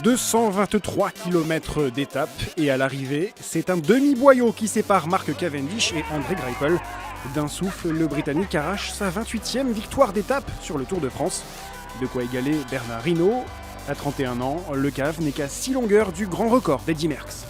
223 km d'étape et à l'arrivée, c'est un demi-boyau qui sépare Mark Cavendish et André Greipel. D'un souffle, le Britannique arrache sa 28e victoire d'étape sur le Tour de France. De quoi égaler Bernard Hinault. À 31 ans, le Cave n'est qu'à 6 longueurs du grand record d'Eddy Merckx.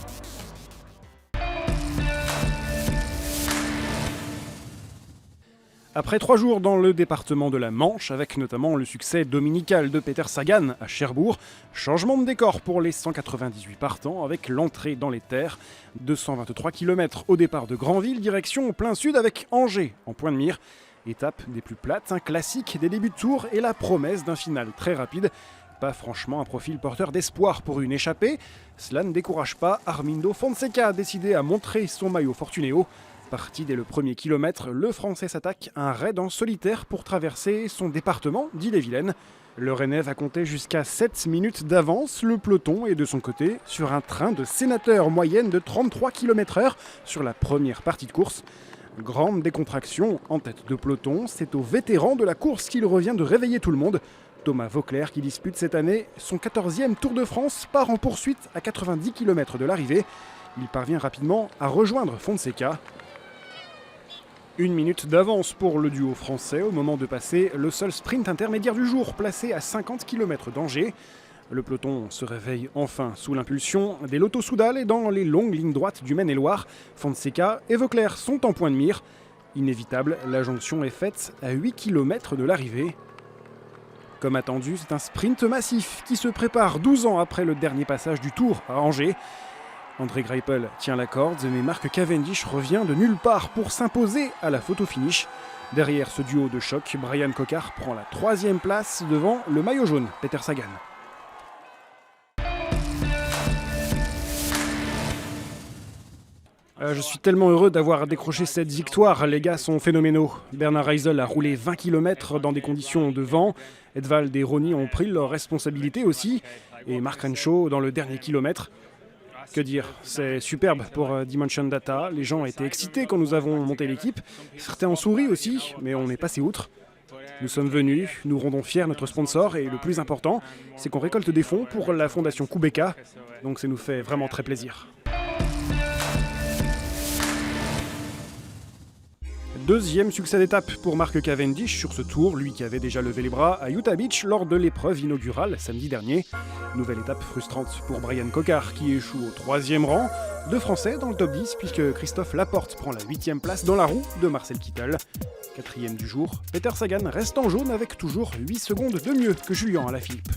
Après 3 jours dans le département de la Manche, avec notamment le succès dominical de Peter Sagan à Cherbourg, changement de décor pour les 198 partants avec l'entrée dans les terres. 223 km au départ de Granville, direction plein sud avec Angers en point de mire. Étape des plus plates, un classique des débuts de tour et la promesse d'un final très rapide. Pas franchement un profil porteur d'espoir pour une échappée. Cela ne décourage pas Armindo Fonseca, décidé à montrer son maillot Fortunéo. Parti dès le premier kilomètre, le Français s'attaque à un raid en solitaire pour traverser son département d'Ille-et-Vilaine. Le Rennais va compter jusqu'à 7 minutes d'avance. Le peloton est de son côté sur un train de sénateur moyenne de 33 km/h sur la première partie de course. Grande décontraction en tête de peloton, c'est au vétéran de la course qu'il revient de réveiller tout le monde. Thomas Voeckler, qui dispute cette année son 14e Tour de France, part en poursuite à 90 km de l'arrivée. Il parvient rapidement à rejoindre Fonseca. 1 minute d'avance pour le duo français au moment de passer le seul sprint intermédiaire du jour, placé à 50 km d'Angers. Le peloton se réveille enfin sous l'impulsion des Lotto Soudal et dans les longues lignes droites du Maine-et-Loire. Fonseca et Voeckler sont en point de mire. Inévitable, la jonction est faite à 8 km de l'arrivée. Comme attendu, c'est un sprint massif qui se prépare 12 ans après le dernier passage du Tour à Angers. André Greipel tient la corde, mais Mark Cavendish revient de nulle part pour s'imposer à la photo finish. Derrière ce duo de choc, Brian Cocard prend la 3e place devant le maillot jaune, Peter Sagan. Je suis tellement heureux d'avoir décroché cette victoire, les gars sont phénoménaux. Bernard Reisel a roulé 20 km dans des conditions de vent. Edvald et Ronny ont pris leurs responsabilités aussi. Et Mark Renshaw dans le dernier kilomètre. Que dire, c'est superbe pour Dimension Data. Les gens étaient excités quand nous avons monté l'équipe. Certains ont souri aussi, mais on est passé outre. Nous sommes venus, nous rendons fiers notre sponsor et le plus important, c'est qu'on récolte des fonds pour la fondation Kubeka. Donc ça nous fait vraiment très plaisir. Deuxième succès d'étape pour Mark Cavendish sur ce tour, lui qui avait déjà levé les bras à Utah Beach lors de l'épreuve inaugurale samedi dernier. Nouvelle étape frustrante pour Brian Cocard qui échoue au 3e rang. 2 Français dans le top 10 puisque Christophe Laporte prend la 8e place dans la roue de Marcel Kittel. 4e du jour, Peter Sagan reste en jaune avec toujours 8 secondes de mieux que Julian Alaphilippe.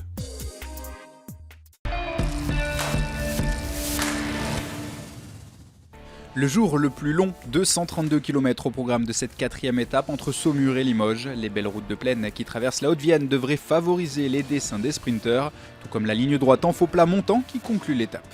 Le jour le plus long, 232 km au programme de cette 4e étape entre Saumur et Limoges. Les belles routes de plaine qui traversent la Haute-Vienne devraient favoriser les dessins des sprinteurs, tout comme la ligne droite en faux plat montant qui conclut l'étape.